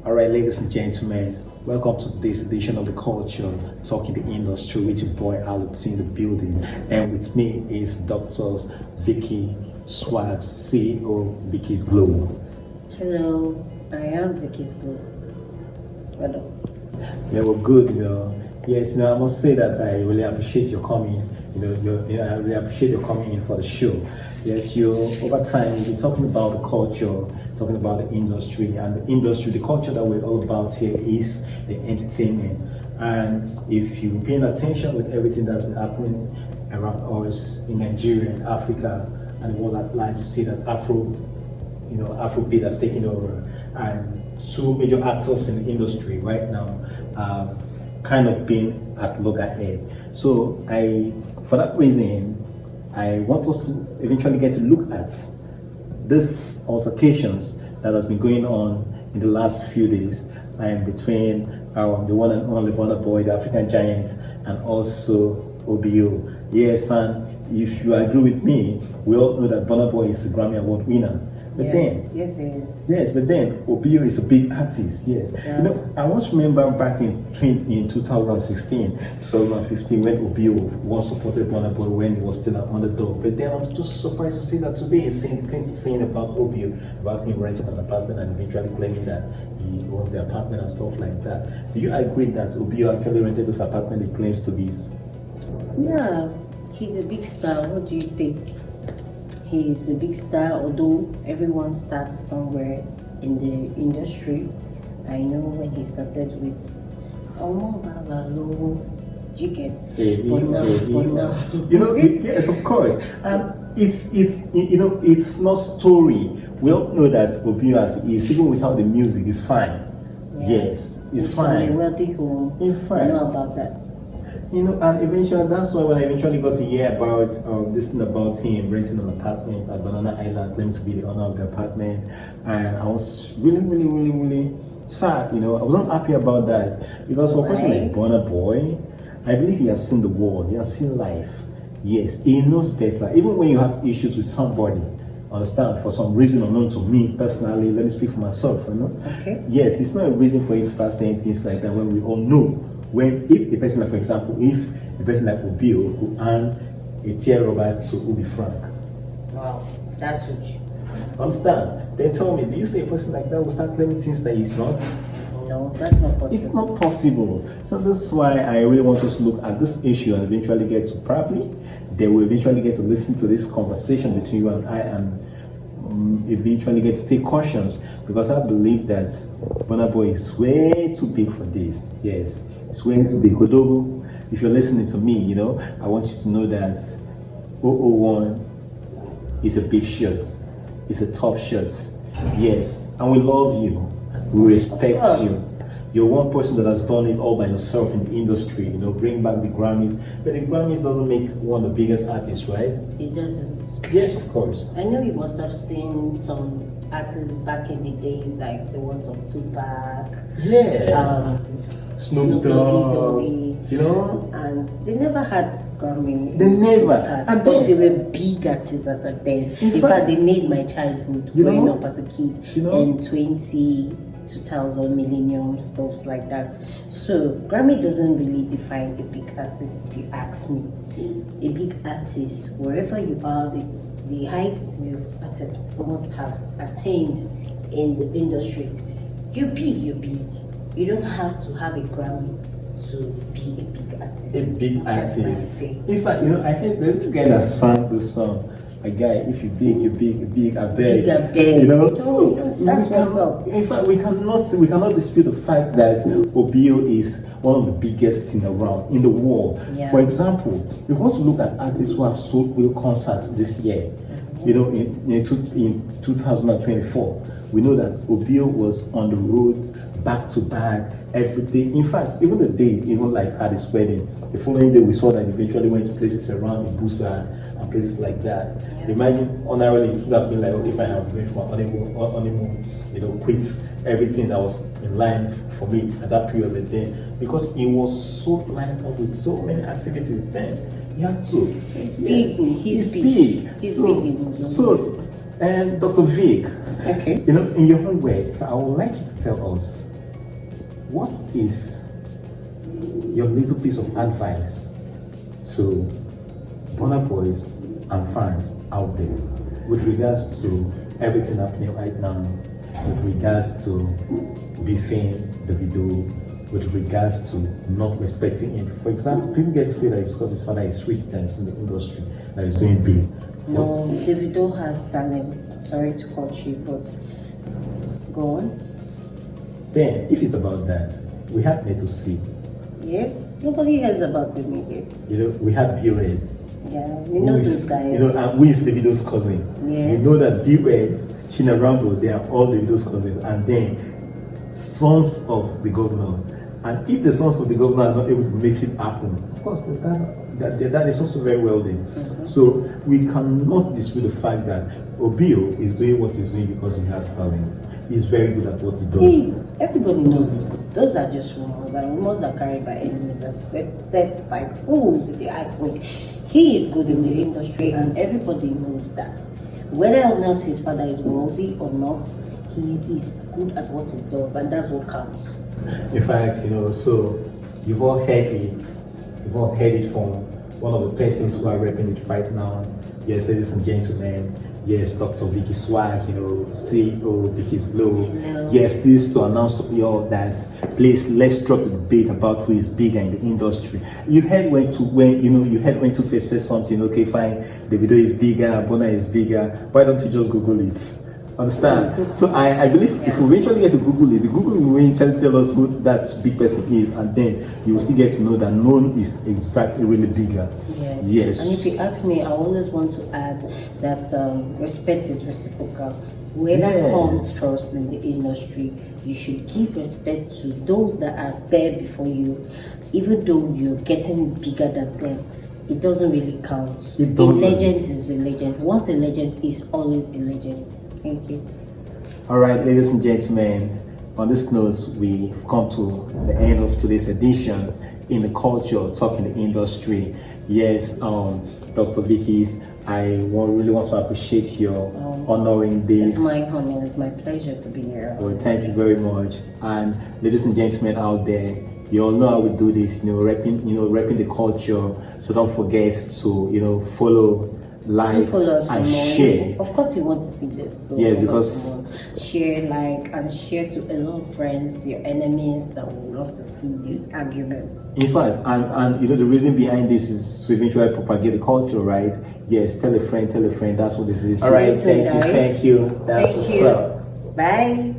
All right, ladies and gentlemen, welcome to this edition of The Culture, Talking the Industry with your boy Alo-T in the building. And with me is Dr. Vicky Swags, CEO, VICKY'S Global. Hello, I am VICKY'S Global. Hello. Yeah, we're good, Yes, I must say that I really appreciate your coming. I really appreciate your coming in for the show. Yes, over time we've been talking about the culture, talking about the industry, and the culture that we're all about here is the entertainment. And if you've been paying attention with everything that's been happening around us in Nigeria and Africa and the world at large, you see that Afrobeat has taken over, and two major actors in the industry right now are kind of been at loggerhead. So for that reason, I want us to eventually get to look at this altercations that has been going on in the last few days between the one and only Burna-Boy, the African giant, and also OBO. Yes, and if you agree with me, we all know that Burna-Boy is a Grammy Award winner. But yes, he is. Yes, but then OBO is a big artist. Yes, yeah. I once remember back in 2016, 2015 when OBO once supported Burna-Boy when he was still an underdog. But then I'm just surprised to see that today he's saying the things he's saying about OBO, about him renting an apartment and eventually claiming that he owns the apartment and stuff like that. Do you agree that OBO actually rented this apartment he claims to be his? Yeah, he's a big star. What do you think? He's a big star, although everyone starts somewhere in the industry. I know when he started with Yes, of course. And it's not story. We all know that OBO is even without the music is fine. Yeah. Yes, it's fine. From a wealthy home. In fact, you know about that. And eventually, that's why when I eventually got to hear about this thing about him renting an apartment at Banana Island, claiming to be the owner of the apartment, and I was really, really, really, really sad. I wasn't happy about that because for a person like Burna-Boy, I believe he has seen the world, he has seen life. Yes, he knows better. Even when you have issues with somebody, understand, for some reason unknown to me personally, let me speak for myself. Okay. Yes, it's not a reason for you to start saying things like that when we all know. If a person like, for example, if a person like OBO who earn a tier rubber to Ubi Frank. Wow, that's huge. Understand? Then tell me, do you say a person like that will start claiming things that he's not? No, that's not possible. It's not possible. So this is why I really want us to look at this issue and eventually get to probably, they will eventually get to listen to this conversation between you and I and eventually get to take cautions, because I believe that Burna-Boy is way too big for this. Yes. It's way too big. Kodogo, if you're listening to me, I want you to know that 001 is a big shirt. It's a top shirt. Yes. And we love you. We respect you. You're one person that has done it all by yourself in the industry, bring back the Grammys. But the Grammys doesn't make one of the biggest artists, right? It doesn't. Yes, of course. I know you must have seen some artists back in the days, like the ones of Tupac. Yeah. Snoop Dogg, and they never had Grammy. They never. And then they were big artists as a then. In fact, they made my childhood growing up as a kid in 2000 millennium, stuff like that. So Grammy doesn't really define a big artist, if you ask me. A big artist, wherever you are, the heights you must have attained in the industry. You're big. You don't have to have a Grammy to be a big artist. A big artist. In fact, I think there's this guy that sang this song. A guy, if you're big, I beg. Big, I beg. So that's what's up. In fact, we cannot dispute the fact that OBO is one of the biggest thing around in the world. Yeah. For example, if you want to look at artists who have sold real concerts this year, in 2024, we know that OBO was on the road back to back every day. In fact, even the day, even like at his wedding, the following day we saw that he eventually went to places around Ibusa and places like that. Yeah. Imagine ordinarily it would have been like, okay, fine, I'm going for an honeymoon, quit everything that was in line for me at that period. But then, because he was so lined up with so many activities, then he had to. He's big. He's big. He's big. So, and Dr. Vic, okay. In your own words, I would like you to tell us what is your little piece of advice to Burna-Boys and fans out there with regards to everything happening right now, with regards to beefing Davido, with regards to not respecting him? For example, people get to say that it's because his father is rich and it's in the industry that is doing big. No, Davido has talent. Sorry to cut you, but go on. Then, if it's about that, we have to see. Yes, nobody hears about him again. You know, we have B-Red. Yeah, we know those guys. You know, and who is Davido's cousin? Yes. We know that B-Red, China Rambo, they are all Davido's cousins, and then sons of the governor. And if the sons of the governor are not able to make it happen, of course, their dad is also very wealthy. So we cannot dispute the fact that Obio is doing what he's doing because he has talent. He's very good at what he does. Everybody knows he's good. Those are just rumors, and rumors are carried by enemies, accepted by fools, if you ask me. He is good in the industry, and everybody knows that. Whether or not his father is wealthy or not, he is good at what he does, and that's what counts. In fact, you know, so you've all heard it. You've all heard it from one of the persons who are repping it right now. Yes, ladies and gentlemen. Yes, Dr. Vicky Swag, you know, CEO Vicky's Glow. Hello. Yes, this to announce to you all that, please, let's drop the debate about who is bigger in the industry. You heard when Two-Face said something, okay, fine, Davido is bigger, Burna is bigger. Why don't you just Google it? Understand? So I believe if we eventually get to Google it, the Google will tell us who that big person is, and then you will still get to know that none is exactly really bigger. Yes. And if you ask me, I always want to add that respect is reciprocal. Whoever comes first in the industry, you should give respect to those that are there before you, even though you're getting bigger than them. It doesn't really count. It doesn't. A legend is a legend. Once a legend is always a legend. Thank you. All right, ladies and gentlemen, on this note, we've come to the end of today's edition in the culture, talking the industry. Yes, Dr. Vicky's, I really want to appreciate your honoring this. It's my honor. It's my pleasure to be here. Well, thank you very much. And ladies and gentlemen out there, you all know how we do this, repping the culture. So don't forget to, follow, like, follow us and more. share. Of course, we want to see this. So yeah, because share, like, and share to a lot of friends, your enemies that would love to see this argument. In fact, and the reason behind this is to eventually propagate the culture, right? Yes, tell a friend, that's what this is. All right, thank you. That's what's up. Bye.